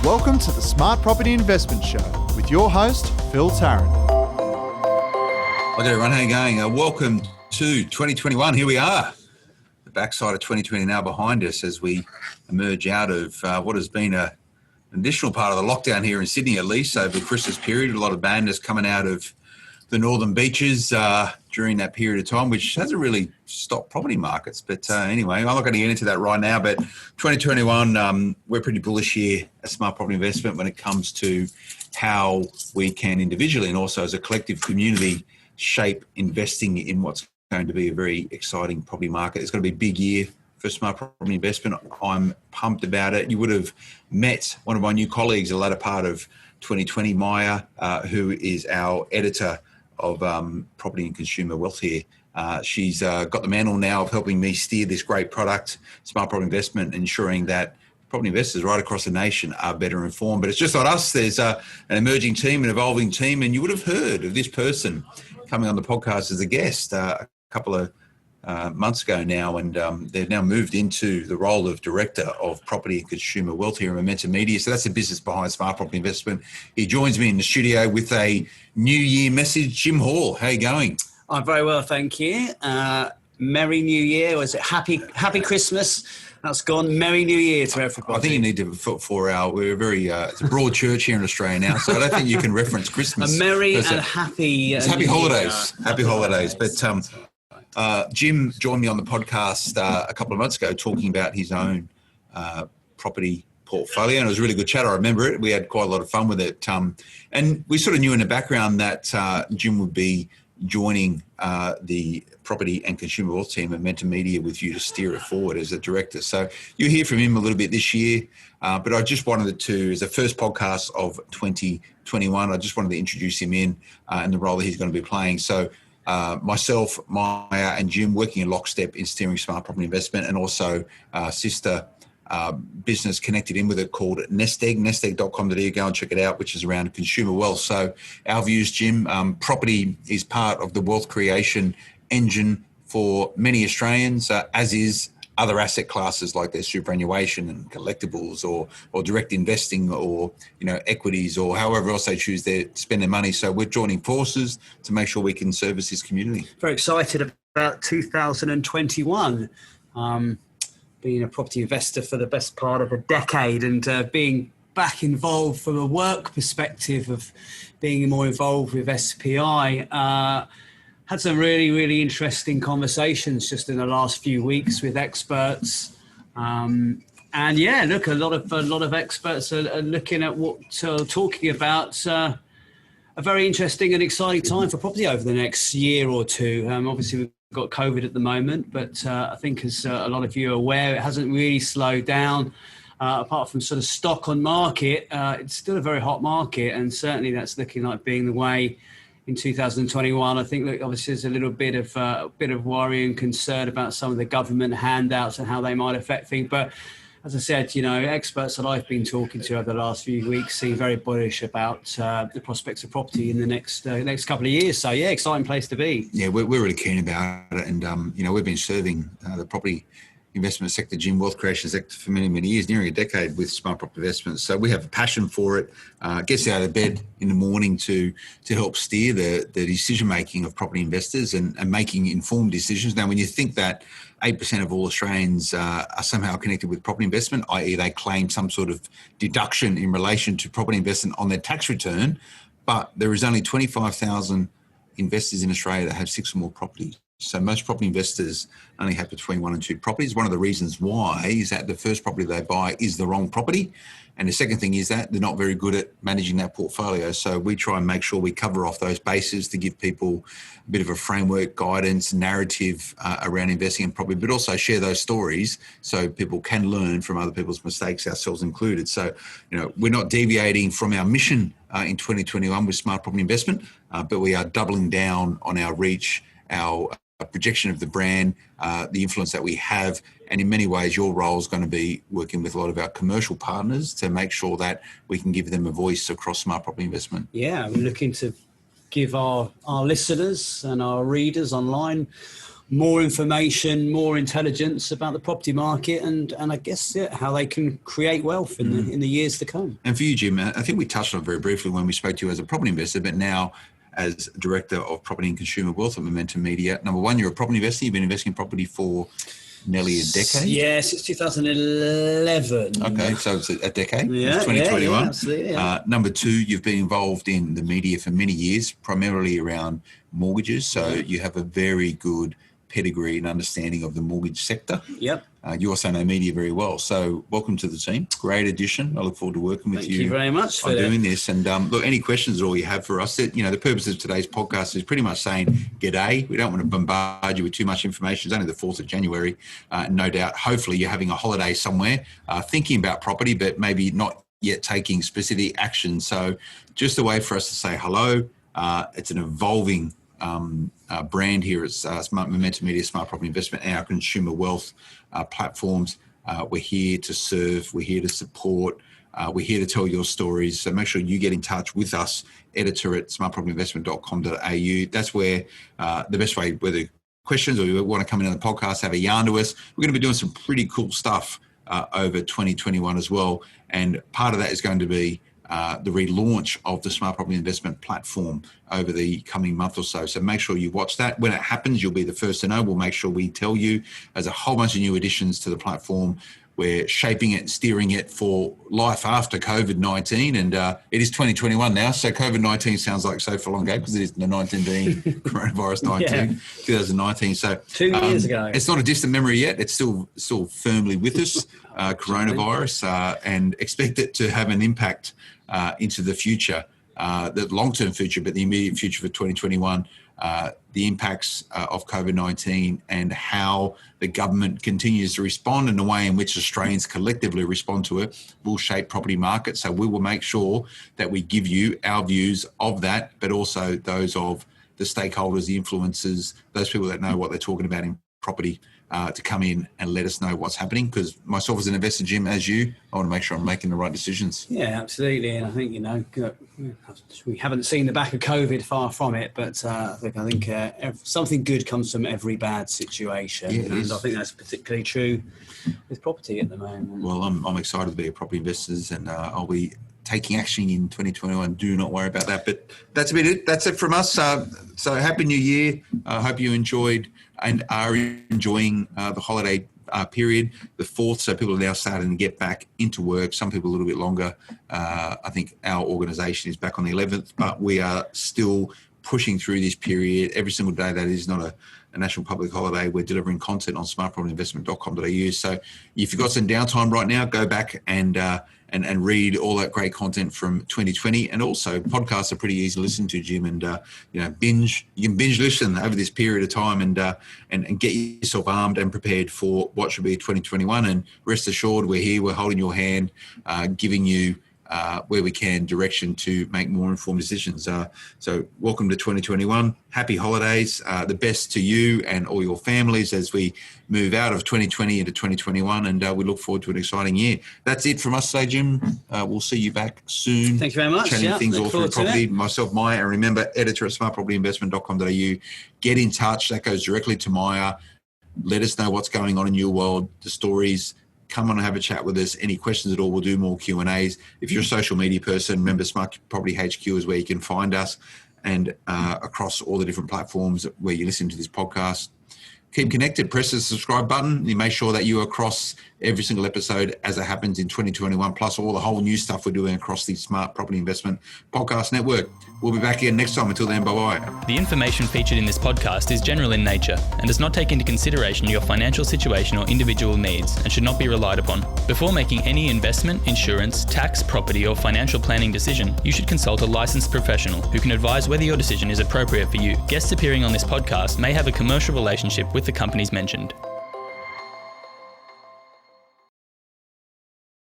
Welcome to the Smart Property Investment Show with your host, Phil Tarrant. Hi there, everyone. How are you going? Welcome to 2021. Here we are. The backside of 2020 now behind us as we emerge out of what has been an additional part of the lockdown here in Sydney, at least over the Christmas period. A lot of madness coming out of the northern beaches during that period of time, which hasn't really stopped property markets. But anyway, I'm not going to get into that right now. But 2021, we're pretty bullish here at Smart Property Investment when it comes to how we can individually and also as a collective community shape investing in what's going to be a very exciting property market. It's going to be a big year for Smart Property Investment. I'm pumped about it. You would have met one of my new colleagues the latter part of 2020, Maya, who is our editor of Property and Consumer Wealth here. She's got the mantle now of helping me steer this great product, Smart Property Investment, ensuring that property investors right across the nation are better informed. But it's just not us. There's an emerging team, an evolving team, and you would have heard of this person coming on the podcast as a guest a couple of months ago now, and they've now moved into the role of Director of Property and Consumer Wealth here at Momentum Media. So that's the business behind Smart Property Investment. He joins me in the studio with a New Year message. Jim Hall, how are you going? I'm very well, thank you. Merry New Year. Was it Happy Christmas? That's gone. Merry New Year to everybody. I think you need to we're very, it's a broad church here in Australia now, so I don't think you can reference Christmas. A merry and happy happy holidays. Happy holidays. But Jim joined me on the podcast a couple of months ago talking about his own property portfolio, and it was a really good chat. I remember it. We had quite a lot of fun with it. And we sort of knew in the background that Jim would be joining the Property and Consumer Wealth team at Momentum Media with you to steer it forward as a director. So you'll hear from him a little bit this year, but I just wanted to, as the first podcast of 2021, I just wanted to introduce him in and the role that he's going to be playing. So myself, Maya and Jim working in lockstep in steering Smart Property Investment, and also sister business connected in with it called Nestegg, nestegg.com.au. Go and check it out, which is around consumer wealth. So our views, Jim, property is part of the wealth creation engine for many Australians, as is other asset classes like their superannuation and collectibles or direct investing or, equities or however else they choose to spend their money. So we're joining forces to make sure we can service this community. Very excited about 2021. Being a property investor for the best part of a decade and being back involved from a work perspective of being more involved with SPI. Had some really, really interesting conversations just in the last few weeks with experts. And yeah, look, a lot of experts are looking at talking about a very interesting and exciting time for property over the next year or two. Obviously, we've got COVID at the moment, but I think as a lot of you are aware, it hasn't really slowed down. Apart from sort of stock on market, it's still a very hot market, and certainly that's looking like being the way in 2021. I think that obviously there's a little bit of worry and concern about some of the government handouts and how they might affect things. But as I said, experts that I've been talking to over the last few weeks seem very bullish about the prospects of property in the next couple of years. So yeah, exciting place to be. Yeah, we're really keen about it, and we've been serving the property investment sector, Jim, wealth creation sector for many, many years, nearing a decade with Smart Property Investments. So we have a passion for it. Gets out of bed in the morning to help steer the decision-making of property investors and making informed decisions. Now, when you think that 8% of all Australians are somehow connected with property investment, i.e. they claim some sort of deduction in relation to property investment on their tax return, but there is only 25,000 investors in Australia that have 6 or more properties. So most property investors only have between 1 and 2 properties. One of the reasons why is that the first property they buy is the wrong property. And the second thing is that they're not very good at managing that portfolio. So we try and make sure we cover off those bases to give people a bit of a framework, guidance, narrative around investing in property, but also share those stories so people can learn from other people's mistakes, ourselves included. So, we're not deviating from our mission in 2021 with Smart Property Investment, but we are doubling down on our reach, our projection of the brand, the influence that we have. And in many ways, your role is going to be working with a lot of our commercial partners to make sure that we can give them a voice across Smart Property Investment. Yeah, we're looking to give our listeners and our readers online more information, more intelligence about the property market, and I guess how they can create wealth in the years to come. And for you, Jim, I think we touched on it very briefly when we spoke to you as a property investor, but now as Director of Property and Consumer Wealth at Momentum Media. Number one, you're a property investor. You've been investing in property for nearly a decade? Yeah, since 2011. Okay, so it's a decade. Yeah, it's 2021. Yeah, absolutely, yeah. Number two, you've been involved in the media for many years, primarily around mortgages. So you have a very good pedigree and understanding of the mortgage sector. Yep. You also know media very well. So welcome to the team. Great addition. I look forward to working with you. Thank you very much for doing this. And look, any questions at all you have for us? The purpose of today's podcast is pretty much saying g'day. We don't want to bombard you with too much information. It's only the 4th of January. No doubt, hopefully you're having a holiday somewhere, thinking about property, but maybe not yet taking specific action. So just a way for us to say hello. It's an evolving brand here at Momentum Media, Smart Property Investment, and our consumer wealth platforms. We're here to serve, we're here to support, we're here to tell your stories. So make sure you get in touch with us, editor at smartpropertyinvestment.com.au. That's where the best way, whether questions or you want to come in on the podcast, have a yarn to us. We're going to be doing some pretty cool stuff over 2021 as well. And part of that is going to be the relaunch of the Smart Property Investment platform over the coming month or so. So make sure you watch that. When it happens, you'll be the first to know. We'll make sure we tell you. There's a whole bunch of new additions to the platform. We're shaping it and steering it for life after COVID-19. And it is 2021 now. So COVID-19 sounds like so for long ago because it is the 19 being coronavirus 19, 2019. So 2 years ago. It's not a distant memory yet. It's still firmly with us, coronavirus, and expect it to have an impact into the future, the long-term future, but the immediate future for 2021, the impacts of COVID-19 and how the government continues to respond and the way in which Australians collectively respond to it will shape property markets. So we will make sure that we give you our views of that, but also those of the stakeholders, the influencers, those people that know what they're talking about in property, to come in and let us know what's happening. Because myself as an investor, Jim, as you, I want to make sure I'm making the right decisions. Yeah, absolutely. And I think, we haven't seen the back of COVID, far from it, but I think something good comes from every bad situation. Yeah, and I think that's particularly true with property at the moment. Well, I'm excited to be a property investor, and I'll be taking action in 2021. Do not worry about that. But that's a bit it. That's it from us. So happy New Year. I hope you enjoyed and are enjoying the holiday period, the 4th. So people are now starting to get back into work. Some people a little bit longer. I think our organisation is back on the 11th, but we are still pushing through this period every single day. That is not a national public holiday. We're delivering content on smartpropertyinvestment.com.au. So if you've got some downtime right now, go back and read all that great content from 2020. And also podcasts are pretty easy to listen to, Jim, and you can binge listen over this period of time and get yourself armed and prepared for what should be 2021. And rest assured, we're here, we're holding your hand, giving you where we can direction to make more informed decisions. So welcome to 2021. Happy holidays. The best to you and all your families as we move out of 2020 into 2021. And we look forward to an exciting year. That's it from us today, Jim. We'll see you back soon. Thank you very much. Chatting things all through property. Myself, Maya, and remember, editor at smartpropertyinvestment.com.au. Get in touch. That goes directly to Maya. Let us know what's going on in your world, the stories. Come on and have a chat with us. Any questions at all, we'll do more Q&As. If you're a social media person, remember Smart Property HQ is where you can find us, and across all the different platforms where you listen to this podcast. Keep connected. Press the subscribe button. You make sure that you are across every single episode as it happens in 2021, plus all the whole new stuff we're doing across the Smart Property Investment Podcast Network. We'll be back again next time. Until then, bye-bye. The information featured in this podcast is general in nature and does not take into consideration your financial situation or individual needs and should not be relied upon. Before making any investment, insurance, tax, property, or financial planning decision, you should consult a licensed professional who can advise whether your decision is appropriate for you. Guests appearing on this podcast may have a commercial relationship with the companies mentioned.